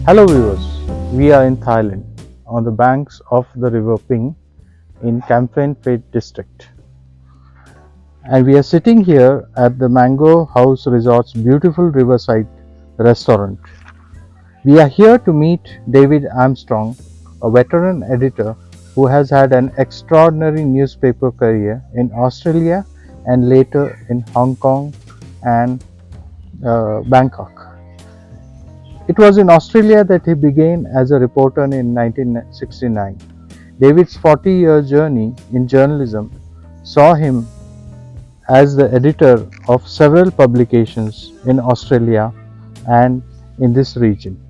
Hello viewers, we are in Thailand on the banks of the river Ping in Kamphaeng Phet district, and we are sitting here at the Mango House Resort's beautiful riverside restaurant. We are here to meet David Armstrong, a veteran editor who has had an extraordinary newspaper career in Australia and later in Hong Kong and Bangkok. It was in Australia that he began as a reporter in 1969. David's 40-year journey in journalism saw him as the editor of several publications in Australia and in this region.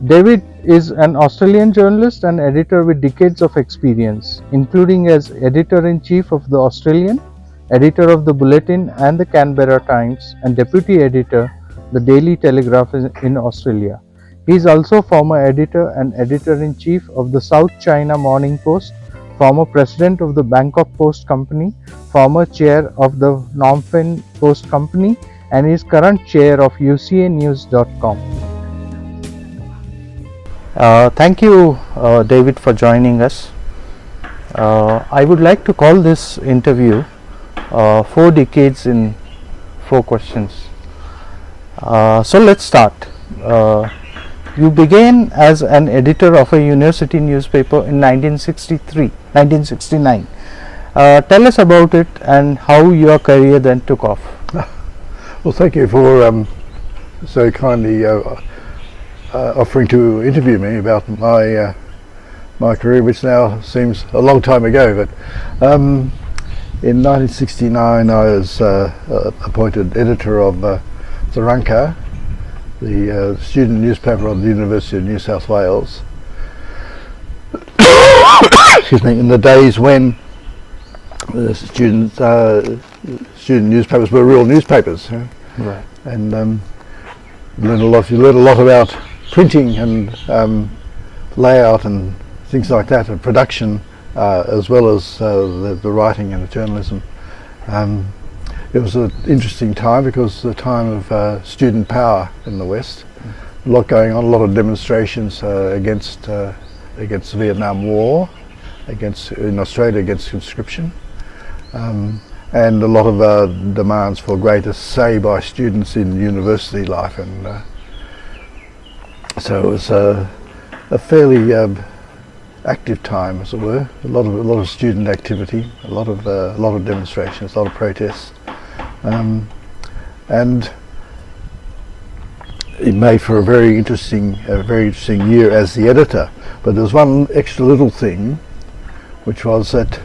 David is an Australian journalist and editor with decades of experience, including as editor-in-chief of the Australian, editor of the Bulletin and the Canberra Times, and deputy editor the Daily Telegraph in Australia. He is also former editor and editor-in-chief of the South China Morning Post, former president of the Bangkok Post Company, former chair of the Phnom Penh Post Company, and is current chair of ucanews.com. Thank you, David, for joining us. I would like to call this interview 4 decades in 4 questions. So let's start. You began as an editor of a university newspaper in 1969. Tell us about it and how your career then took off. Well, thank you for so kindly offering to interview me about my my career, which now seems a long time ago. But in 1969, I was appointed editor of Tharanka, the student newspaper of the University of New South Wales. Excuse me. In the days when the student newspapers were real newspapers, Right. and you learn a lot about printing and layout and things like that, and production, as well as the writing and the journalism. It was an interesting time because the time of student power in the West. A lot going on, a lot of demonstrations against the Vietnam War, in Australia against conscription, and a lot of demands for greater say by students in university life, and so it was a fairly active time, as it were. A lot of student activity, a lot of demonstrations, a lot of protests. And it made for a very interesting year as the editor. But there was one extra little thing, which was that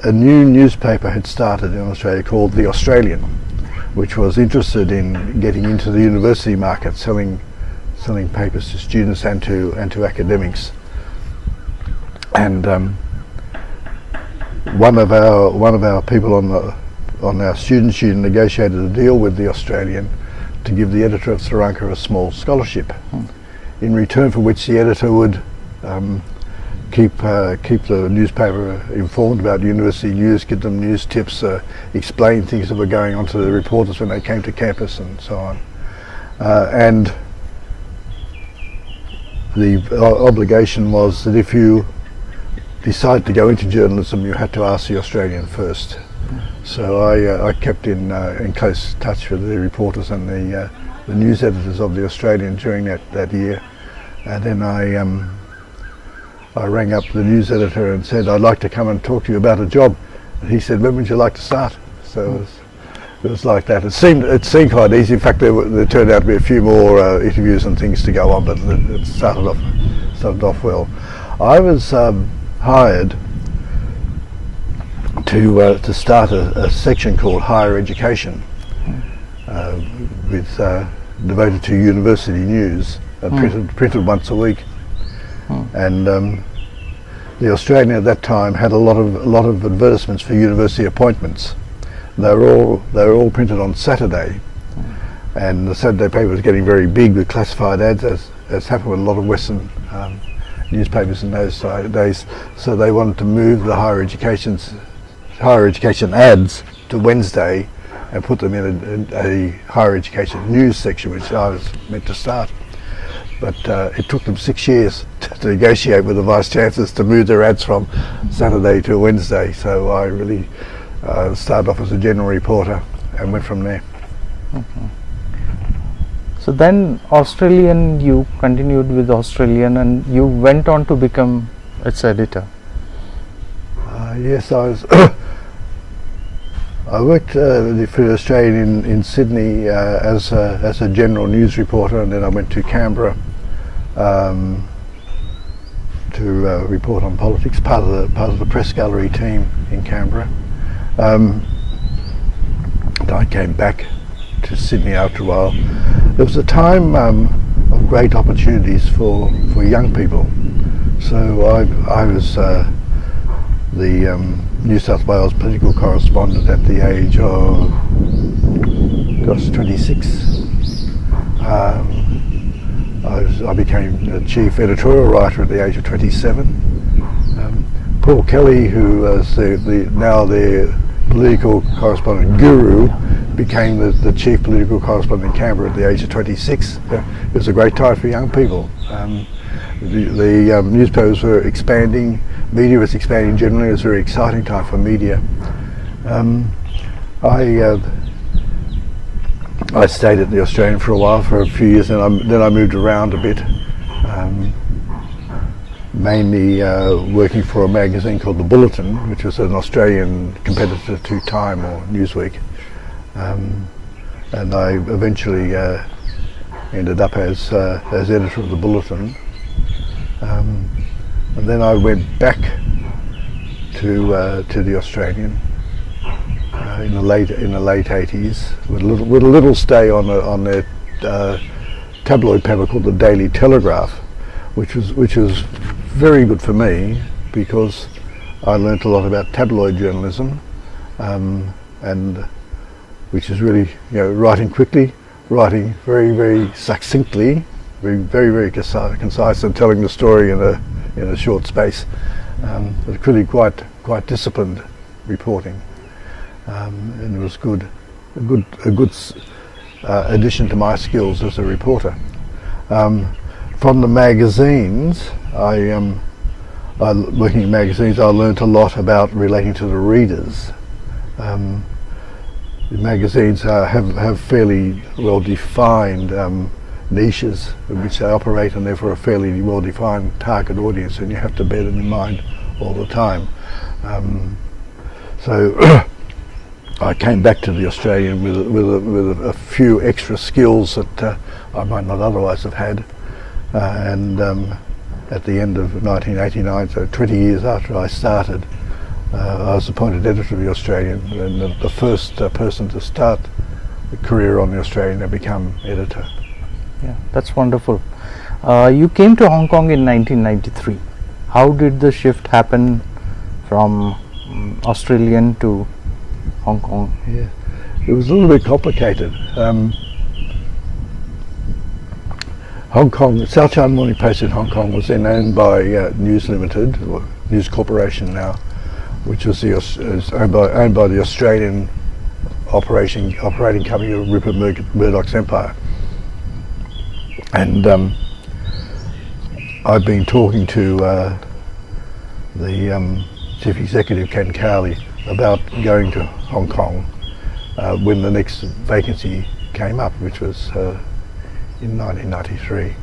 a new newspaper had started in Australia called The Australian, which was interested in getting into the university market, selling papers to students and to academics. And one of our people on our student union negotiated a deal with the Australian to give the editor of Tharanka a small scholarship, in return for which the editor would keep the newspaper informed about university news, give them news tips, explain things that were going on to the reporters when they came to campus and so on. And the obligation was that if you decided to go into journalism, you had to ask the Australian first. So I kept in close touch with the reporters and the news editors of the Australian during that year, and then I rang up the news editor and said, "I'd like to come and talk to you about a job." And he said, "When would you like to start?" So it was like that. It seemed quite easy. In fact, there turned out to be a few more interviews and things to go on, but it started off well. I was hired to start a section called Higher Education, devoted to university news, printed once a week. And the Australian at that time had a lot of advertisements for university appointments. They were all printed on Saturday, and the Saturday paper was getting very big with classified ads, as happened with a lot of Western newspapers in those days. So they wanted to move the higher education ads to Wednesday and put them in a higher education news section, which I was meant to start. but it took them 6 years to negotiate with the vice chancellors to move their ads from Saturday to Wednesday. So I really started off as a general reporter and went from there. So then Australian, you continued with Australian and you went on to become its editor. Yes, I was. I worked for the Australian in Sydney as a general news reporter, and then I went to Canberra to report on politics, part of the press gallery team in Canberra. Then I came back to Sydney after a while. There was a time of great opportunities for young people. So I was the New South Wales political correspondent at the age of 26. I became the chief editorial writer at the age of 27. Paul Kelly, who was now their political correspondent guru, became the chief political correspondent in Canberra at the age of 26. It was a great time for young people. The newspapers were expanding, media was expanding generally. It was a very exciting time for media. I stayed at the Australian for a while, for a few years, and then I moved around a bit, mainly working for a magazine called the Bulletin, which was an Australian competitor to Time or Newsweek. And I eventually ended up as editor of the Bulletin. And then I went back to the Australian in the late 80s with a little stay on their tabloid paper called the Daily Telegraph, which was very good for me because I learnt a lot about tabloid journalism, and which is really, writing quickly, writing very, very succinctly, very concise, and telling the story in a short space. It's really quite disciplined reporting, and it was a good addition to my skills as a reporter. From the magazines, working in magazines, I learnt a lot about relating to the readers. The magazines have fairly well-defined niches in which they operate, and therefore a fairly well-defined target audience, and you have to bear them in mind all the time. So I came back to the Australian with a few extra skills that I might not otherwise have had, and at the end of 1989, so 20 years after I started, I was appointed editor of the Australian, and the first person to start a career on the Australian and become editor. Yeah, that's wonderful. You came to Hong Kong in 1993. How did the shift happen from Australian to Hong Kong? Yeah, it was a little bit complicated. Hong Kong, South China Morning Post in Hong Kong was then owned by News Limited, or News Corporation now, which was owned by the Australian operating company of Rupert Murdoch's empire. And I've been talking to the chief executive, Ken Cowley, about going to Hong Kong when the next vacancy came up, which was in 1993,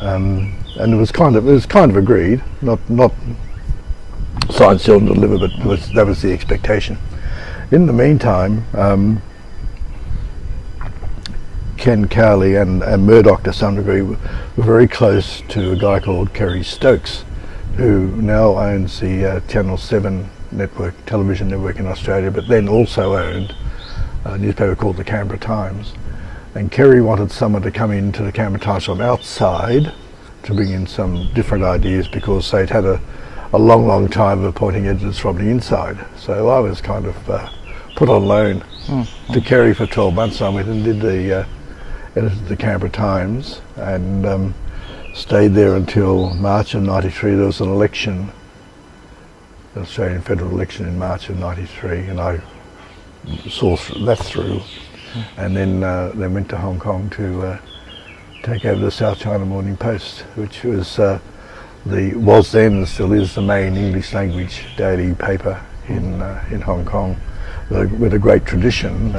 and it was kind of agreed, not signed, sealed and delivered, but that was the expectation. In the meantime, Ken Cowley and Murdoch to some degree were very close to a guy called Kerry Stokes, who now owns the Channel 7 network, television network in Australia, but then also owned a newspaper called the Canberra Times. And Kerry wanted someone to come into the Canberra Times from outside to bring in some different ideas, because they'd had a long time of appointing editors from the inside. So I was kind of put on loan to Kerry for 12 months. I went and did the edited the Canberra Times, and stayed there until March of 93. There was an election, the Australian federal election in March of 93, and I saw that through, and then went to Hong Kong to take over the South China Morning Post, which was was then and still is the main English language daily paper in Hong Kong, with a great tradition.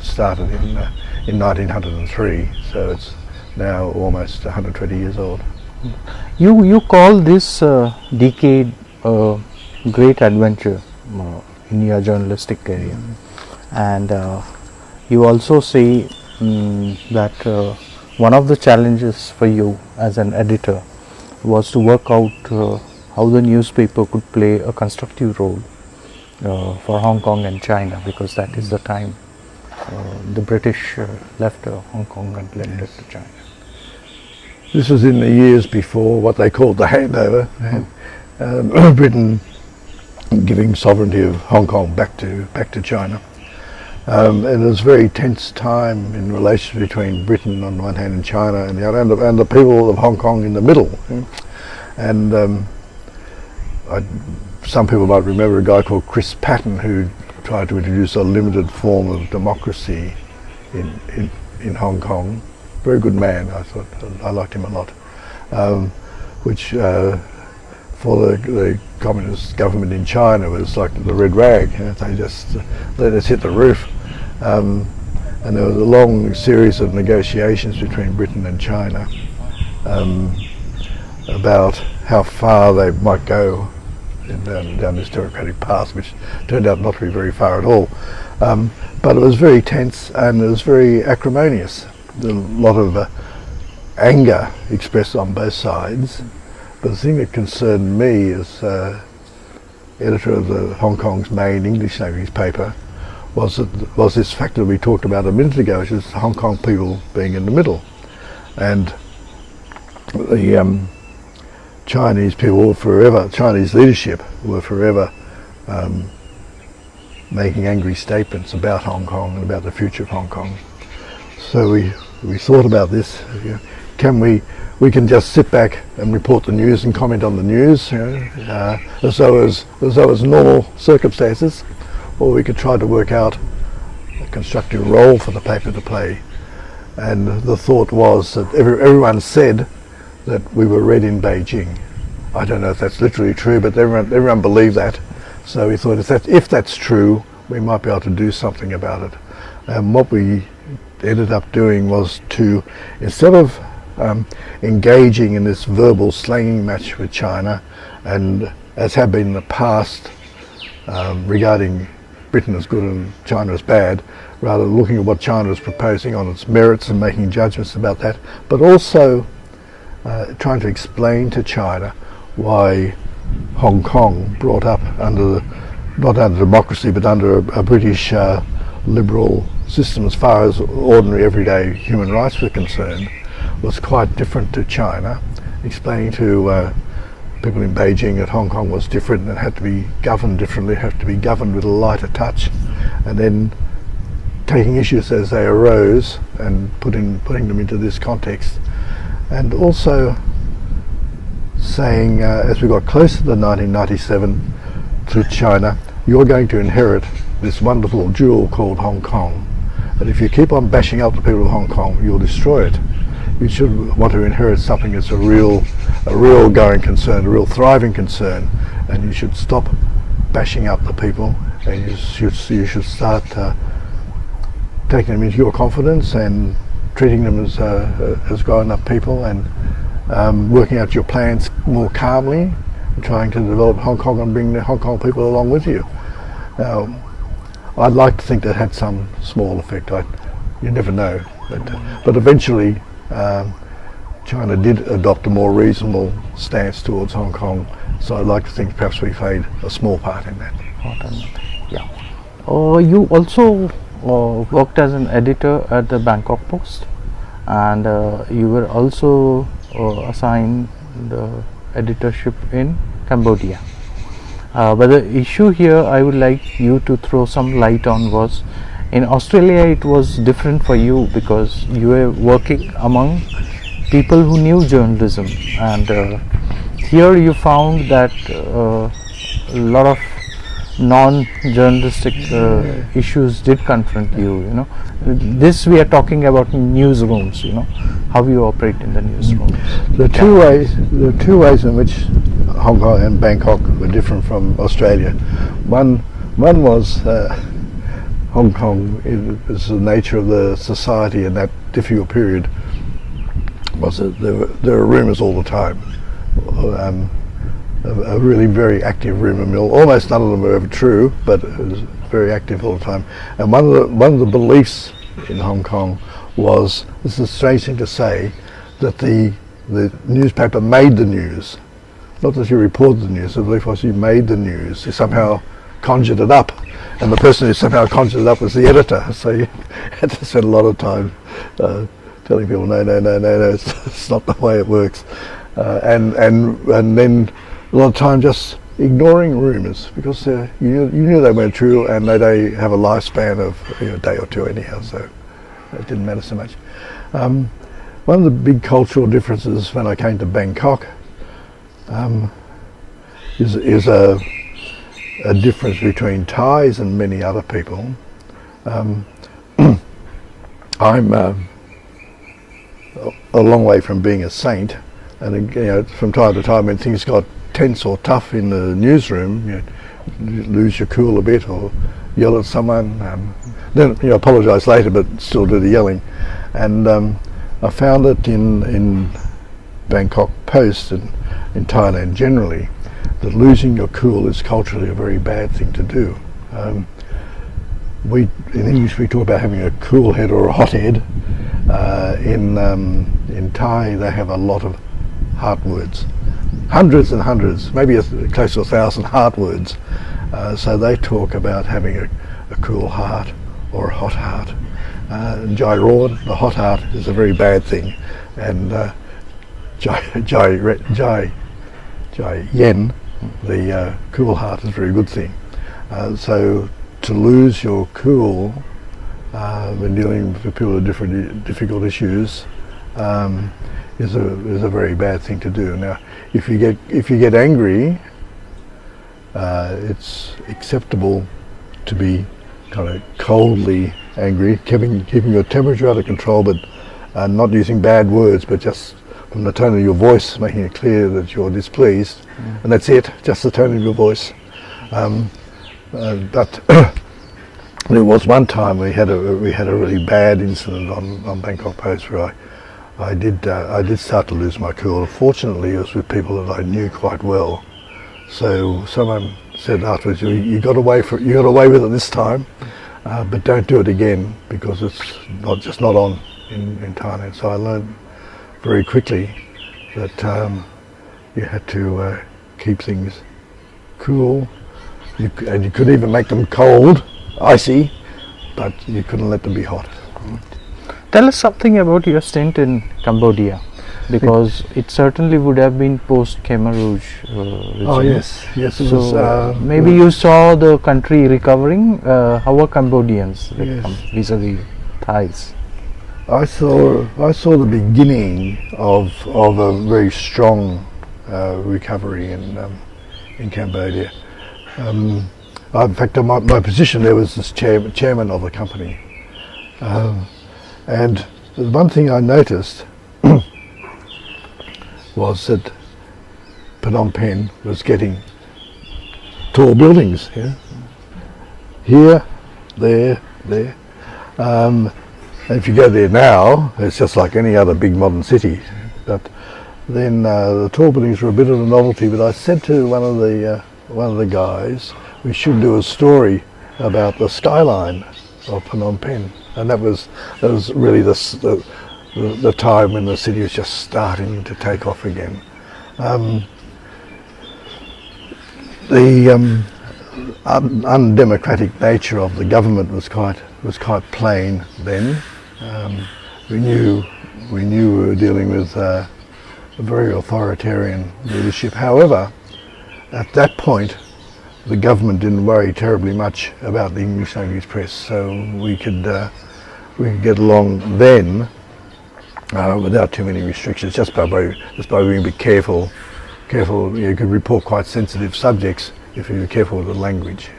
Started in 1903, so it's now almost 120 years old. You call this decade a great adventure in your journalistic career, and you also say that one of the challenges for you as an editor was to work out how the newspaper could play a constructive role for Hong Kong and China, because that is the time the British left Hong Kong and left it to China. This was in the years before what they called the handover, Britain giving sovereignty of Hong Kong back to China. And it was a very tense time in relations between Britain on one hand and China and the other, and the people of Hong Kong in the middle. And some people might remember a guy called Chris Patton, who tried to introduce a limited form of democracy in Hong Kong. Very good man, I thought. I liked him a lot. Which for the communist government in China was like the red rag. They just let us hit the roof. And there was a long series of negotiations between Britain and China about how far they might go down this democratic path, which turned out not to be very far at all. But it was very tense and it was very acrimonious. A lot of anger expressed on both sides. But the thing that concerned me as editor of the Hong Kong's main English language paper was this fact that we talked about a minute ago, which is Hong Kong people being in the middle. And the Chinese people were forever, Chinese leadership were forever making angry statements about Hong Kong and about the future of Hong Kong. So we thought about this. We can just sit back and report the news and comment on the news, as though as normal circumstances, or we could try to work out a constructive role for the paper to play. And the thought was that everyone said that we were read in Beijing. I don't know if that's literally true, but everyone believed that. So we thought if that's true, we might be able to do something about it. And what we ended up doing was to, instead of engaging in this verbal slanging match with China, and as had been in the past regarding Britain as good and China as bad, rather looking at what China is proposing on its merits and making judgments about that, but also trying to explain to China why Hong Kong, brought up not under democracy but under a British liberal system as far as ordinary everyday human rights were concerned, was quite different to China, explaining to people in Beijing that Hong Kong was different and had to be governed differently, had to be governed with a lighter touch, and then taking issues as they arose and putting them into this context. And also saying, as we got closer to 1997 to China, you're going to inherit this wonderful jewel called Hong Kong, and if you keep on bashing up the people of Hong Kong, you'll destroy it. You should want to inherit something that's a real going concern, a real thriving concern, and you should stop bashing up the people, and you should start taking them into your confidence and treating them as grown-up people, and working out your plans more calmly, and trying to develop Hong Kong and bring the Hong Kong people along with you. Now, I'd like to think that had some small effect. You never know, but eventually China did adopt a more reasonable stance towards Hong Kong, so I'd like to think perhaps we played a small part in that. Yeah. You also worked as an editor at the Bangkok Post, and you were also assigned the editorship in Cambodia. But the issue here I would like you to throw some light on was, in Australia it was different for you because you were working among people who knew journalism, and here you found that a lot of non-journalistic issues did confront you, you know. This we are talking about newsrooms, you know, how you operate in the newsrooms. The two ways in which Hong Kong and Bangkok were different from Australia. One was Hong Kong, is the nature of the society in that difficult period, was that there were rumours all the time. A really very active rumour mill. Almost none of them were ever true, but it was very active all the time. And one of the beliefs in Hong Kong was, this is a strange thing to say, that the newspaper made the news. Not that you reported the news, the belief was you made the news. You somehow conjured it up. And the person who somehow conjured it up was the editor. So you had to spend a lot of time telling people, no, it's not the way it works. And then a lot of time just ignoring rumours, because you knew they weren't true, and they have a lifespan of a day or two anyhow, so it didn't matter so much. One of the big cultural differences when I came to Bangkok is a difference between Thais and many other people. I'm a long way from being a saint, and from time to time when things got tense or tough in the newsroom, you lose your cool a bit or yell at someone, then apologise later but still do the yelling. And I found that in Bangkok Post and in Thailand generally, that losing your cool is culturally a very bad thing to do. In English we talk about having a cool head or a hot head. In Thai they have a lot of heart words. Hundreds and hundreds, maybe close to 1,000 heart words. So they talk about having a cool heart or a hot heart. Jai Rawn, the hot heart, is a very bad thing, and Jai Yen, the cool heart, is a very good thing. So to lose your cool when dealing with people with difficult issues is a very bad thing to do. Now, if you get angry, it's acceptable to be kind of coldly angry, keeping your temperature under control, but not using bad words, but just from the tone of your voice, making it clear that you're displeased, and that's it, just the tone of your voice. But there was one time we had a really bad incident on Bangkok Post where I did start to lose my cool. Fortunately, it was with people that I knew quite well. So someone said afterwards, "You got away with it this time, but don't do it again, because it's not on in Thailand." So I learned very quickly that you had to keep things cool. And you could even make them cold, icy, but you couldn't let them be hot. Tell us something about your stint in Cambodia, because it certainly would have been post-Khmer Rouge regime. Oh yes, it was. Maybe you saw the country recovering. How were Cambodians vis-a-vis Thais? I saw the beginning of a very strong recovery in Cambodia. In fact, my position there was as chairman of the company. And the one thing I noticed was that Phnom Penh was getting tall buildings. Here, there. And if you go there now, it's just like any other big modern city. But then the tall buildings were a bit of a novelty. But I said to one of the guys, we should do a story about the skyline of Phnom Penh, and that was really the time when the city was just starting to take off again. The undemocratic nature of the government was quite plain then. We knew we were dealing with a very authoritarian leadership. However, at that point, the government didn't worry terribly much about the English language press, so we could get along then without too many restrictions, just by being a bit careful. You could report quite sensitive subjects if you were careful with the language,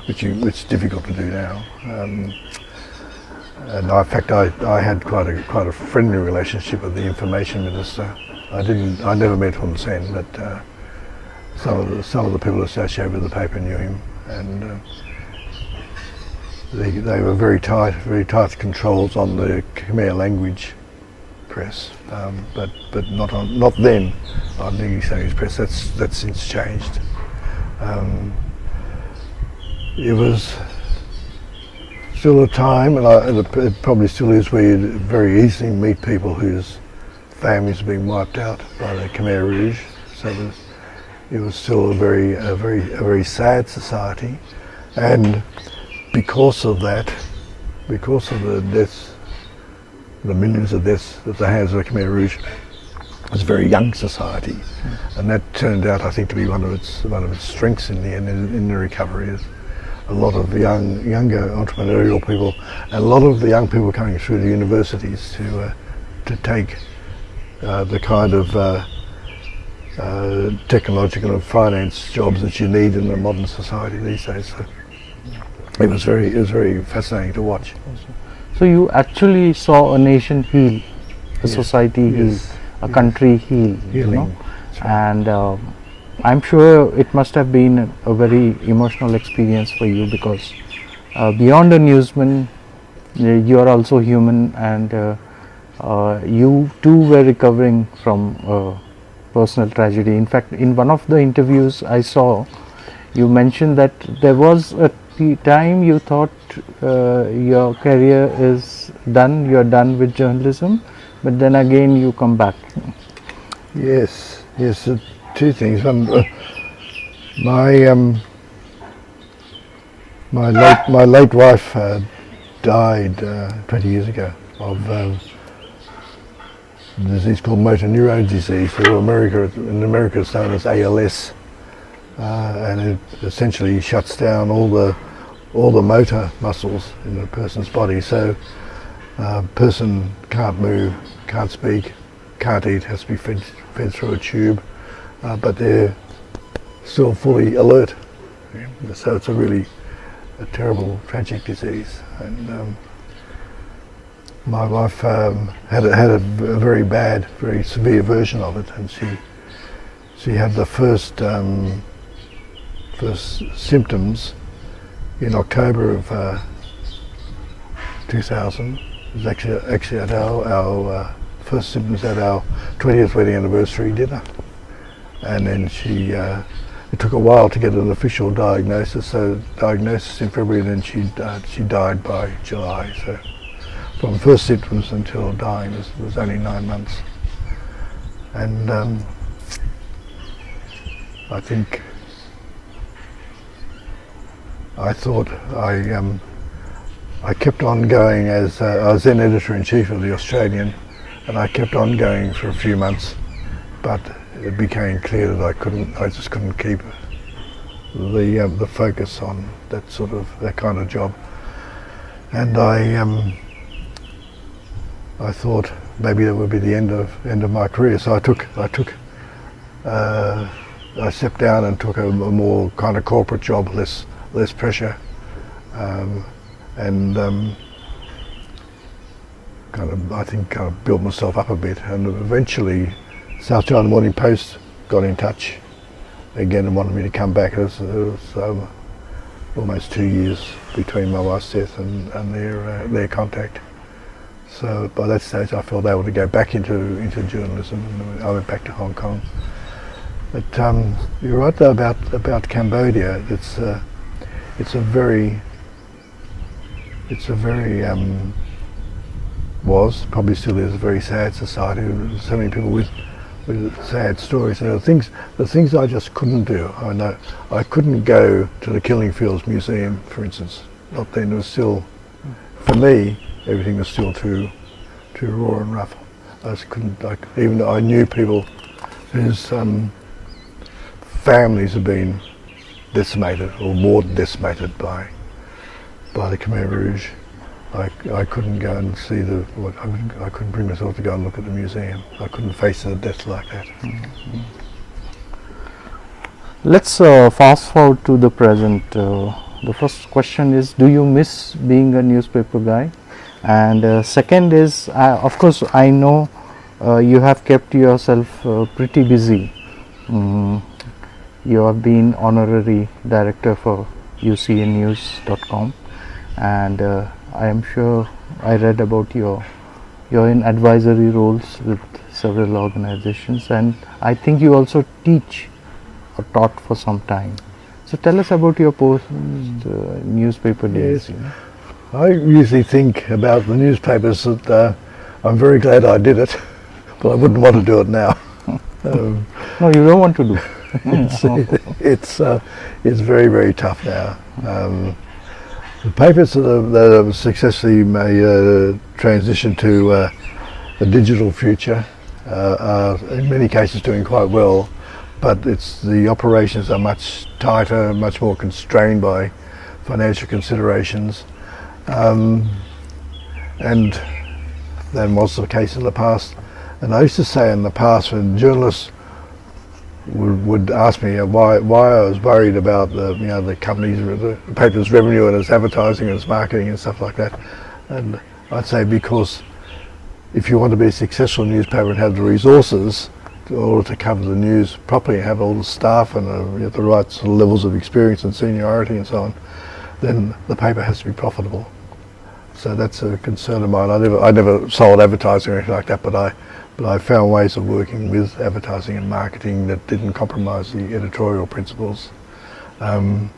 which is difficult to do now. And in fact, I had quite a friendly relationship with the information minister. I never met Hun Sen, but some of the people associated with the paper knew him, and they were very tight controls on the Khmer language press, but not then on the English language press. That's since changed. It was still a time, and it probably still is, where you very easily meet people whose families have been wiped out by the Khmer Rouge. So it was still a very sad society, and because of that, because of the deaths, the millions of deaths at the hands of the Khmer Rouge, it was a very young society, and that turned out, I think, to be one of its strengths in the recovery. Is a lot of younger entrepreneurial people, and a lot of the young people coming through the universities to take the kind of technological and finance jobs that you need in a modern society these days. So it was very fascinating to watch. So you actually saw a nation heal, a society heal, a country heal, you know? Right. And I'm sure it must have been a very emotional experience for you, because beyond a newsman, you are also human, and you too were recovering from personal tragedy. In fact, in one of the interviews I saw, you mentioned that there was a time you thought your career is done, you are done with journalism, but then again you come back. Yes, two things. My late wife died 20 years ago of a disease called motor neurone disease. In America it's known as ALS, and it essentially shuts down all the motor muscles in a person's body. So a person can't move, can't speak, can't eat, has to be fed through a tube, but they're still fully alert. So it's a terrible, tragic disease. And my wife had a very bad, very severe version of it, and she had the first symptoms in October of 2000. It was actually at our first symptoms at our 20th wedding anniversary dinner, and then it took a while to get an official diagnosis. So diagnosis in February, and then she died by July. So from first symptoms until dying was only 9 months. And I think I thought I kept on going as I was then editor-in-chief of the Australian, and I kept on going for a few months, but it became clear that I just couldn't keep the focus on that kind of job, and I thought maybe that would be the end of my career. So I stepped down and took a more kind of corporate job, less pressure, and I think built myself up a bit, and eventually South China Morning Post got in touch again and wanted me to come back. It was almost 2 years between my wife's death and their contact. So by that stage I felt able to go back into journalism, and I went back to Hong Kong. But you're right though about Cambodia. It's a very was, probably still is, a very sad society. So many people with sad stories. And the things I just couldn't do. I know I couldn't go to the Killing Fields Museum, for instance. Not then. It was still, for me, everything was still too raw and rough. I just couldn't. Even though I knew people whose families had been decimated or more than decimated by the Khmer Rouge, I couldn't go and see I couldn't bring myself to go and look at the museum. I couldn't face a death like that. Mm-hmm. Let's fast forward to the present. The first question is, do you miss being a newspaper guy? And second is, of course, I know you have kept yourself pretty busy. You have been honorary director for ucanews.com, and I am sure I read about you're in advisory roles with several organizations, and I think you also teach or taught for some time. So tell us about your post newspaper days. Yes. I usually think about the newspapers that I'm very glad I did it, but I wouldn't want to do it now. No, you don't want to do. It's very, very tough now. The papers that have successfully made transition to a digital future are in many cases doing quite well, but the operations are much tighter, much more constrained by financial considerations, and than was the case in the past. And I used to say in the past, when journalists would ask me why I was worried about the company's, the paper's revenue and its advertising and its marketing and stuff like that, and I'd say because if you want to be a successful newspaper and have the resources in order to cover the news properly, have all the staff and the right sort of levels of experience and seniority and so on, then the paper has to be profitable. So that's a concern of mine. I never sold advertising or anything like that, but I found ways of working with advertising and marketing that didn't compromise the editorial principles to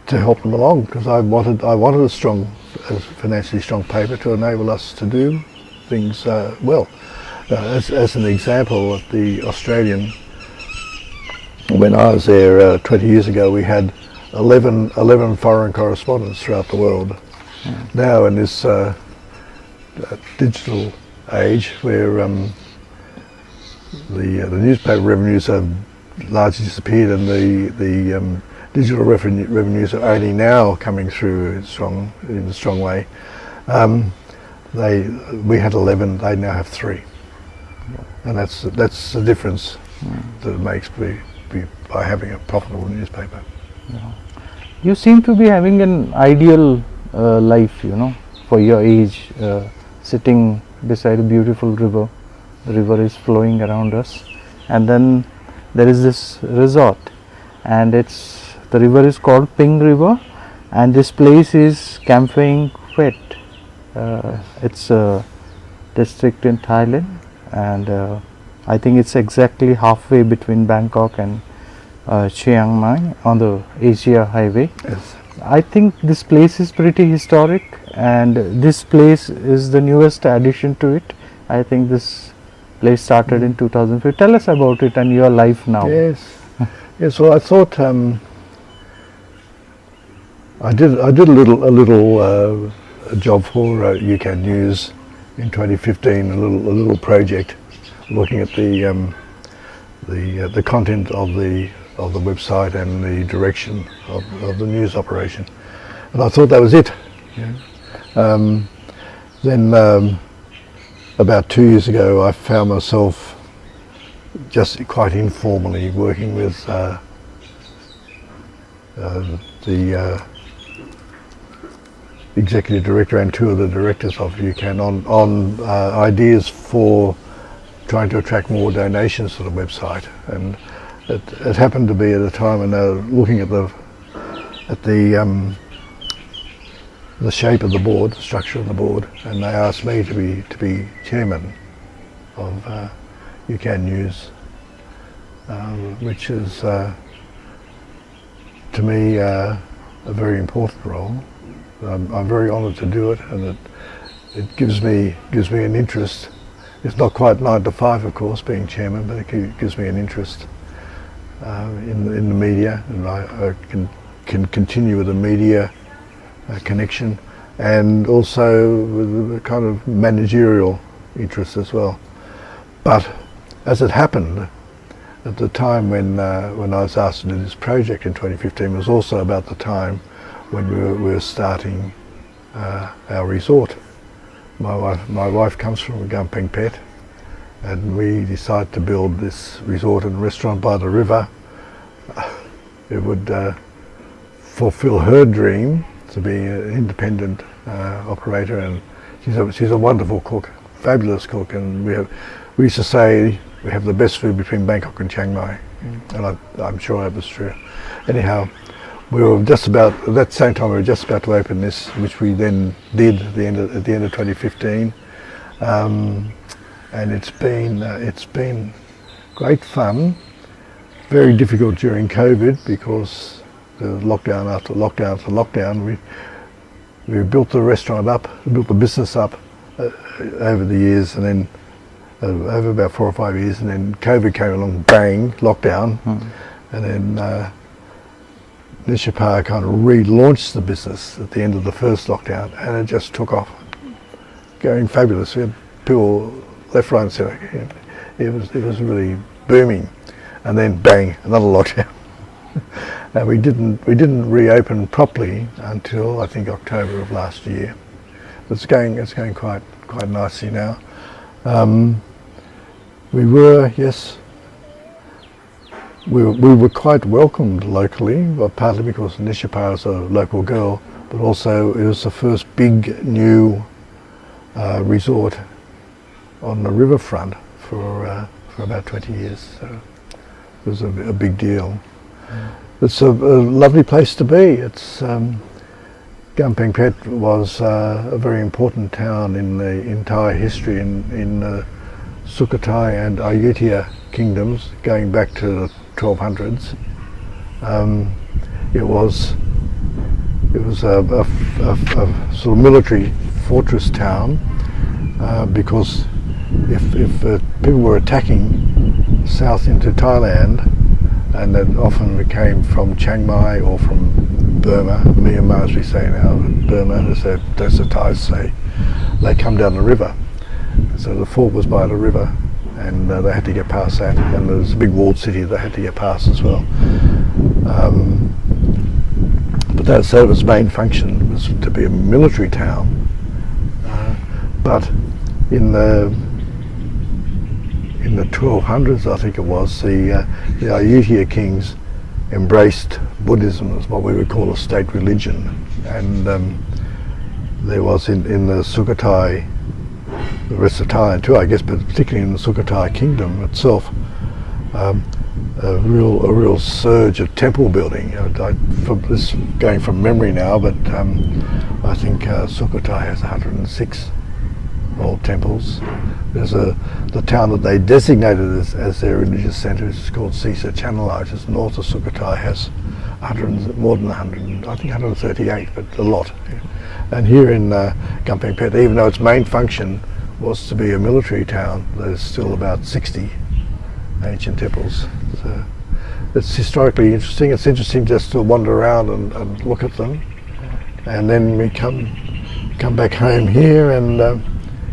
help them along, because I wanted a financially strong paper to enable us to do things well. As an example, at the Australian, when I was there 20 years ago, we had 11 foreign correspondents throughout the world. Now in this digital age, where the newspaper revenues have largely disappeared and the digital revenues are only now coming through in a strong way, we had 11, they now have 3. And that's the difference that it makes by having a profitable newspaper. Yeah. You seem to be having an ideal life, for your age, sitting beside a beautiful river. The river is flowing around us, and then there is this resort, and the river is called Ping River, and this place is Kamphaeng Phet. It's a district in Thailand, and I think it's exactly halfway between Bangkok and Chiang Mai on the Asia Highway. Yes. I think this place is pretty historic, and this place is the newest addition to it. I think this place started in 2005. Tell us about it and your life now. Yes. Yes. Well, I thought I did a little job for UK News in 2015. A little project looking at the content of the website and the direction of the news operation, and I thought that was it. Yeah. Then about 2 years ago, I found myself just quite informally working with the executive director and 2 of the directors of UCAN on ideas for trying to attract more donations to the website. And it happened to be at a time when they were looking at the shape of the board, the structure of the board, and they asked me to be chairman of UCAN News, which is to me a very important role. I'm very honoured to do it, and it gives me an interest. It's not quite 9 to 5, of course, being chairman, but it gives me an interest in the media, and I can continue with the media connection, and also with a kind of managerial interest as well. But as it happened, at the time when I was asked to do this project in 2015, was also about the time when we were starting our resort. My wife comes from Kamphaeng Phet, and we decided to build this resort and restaurant by the river it would fulfill her dream to be an independent operator, and she's a wonderful cook, fabulous cook, and we used to say we have the best food between Bangkok and Chiang Mai, and I'm sure that was true. Anyhow, we were just about at that same time we were just about to open this, which we then did at the end of 2015, and it's been great fun. Very difficult during COVID because the lockdown after lockdown after lockdown. We built the restaurant up, built the business up over the years, and then over about 4 or 5 years, and then COVID came along, bang, lockdown, and then Nishapar kind of relaunched the business at the end of the first lockdown, and it just took off, going fabulous. We had people left, right, and centre. It was really booming, and then bang, another lockdown. And we didn't reopen properly until I think October of last year. It's going quite nicely now. We were quite welcomed locally, well, partly because Nishapar is a local girl, but also it was the first big new resort on the riverfront for about 20 years. So it was a big deal. It's a lovely place to be. It's Kamphaeng Phet was a very important town in the entire history in Sukhothai and Ayutthaya kingdoms, going back to the 1200s. It was a sort of military fortress town because if people were attacking south into Thailand, and then often we came from Chiang Mai or from Burma, Myanmar as we say now, Burma as the Thais say, they come down the river. So the fort was by the river, and they had to get past that, and there was a big walled city they had to get past as well. But that its main function was to be a military town. But in the 1200s, I think it was, the Ayutthaya kings embraced Buddhism as what we would call a state religion, and there was in the Sukhothai, the rest of Thailand too, I guess, but particularly in the Sukhothai kingdom itself, a real surge of temple building. This is going from memory now, but I think Sukhothai has 106 old temples. There's the town that they designated as their religious centre is called Sisa Chanalai, which is north of Sukhothai, has more than 100, I think 138, but a lot. And here in Kamphaeng Phet, even though its main function was to be a military town, there's still about 60 ancient temples. So it's historically interesting. It's interesting just to wander around and look at them, and then we come back home here, and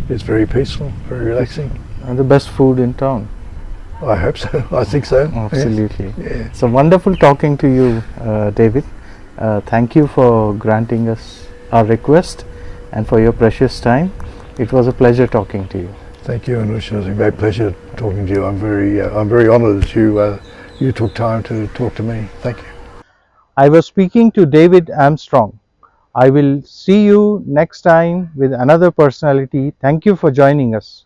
it's very peaceful, very relaxing. And the best food in town. I hope so. I think so. Absolutely. Yes. Yeah. So wonderful talking to you, David. Thank you for granting us our request and for your precious time. It was a pleasure talking to you. Thank you, Anusha. It was a great pleasure talking to you. I'm very honoured that you took time to talk to me. Thank you. I was speaking to David Armstrong. I will see you next time with another personality. Thank you for joining us.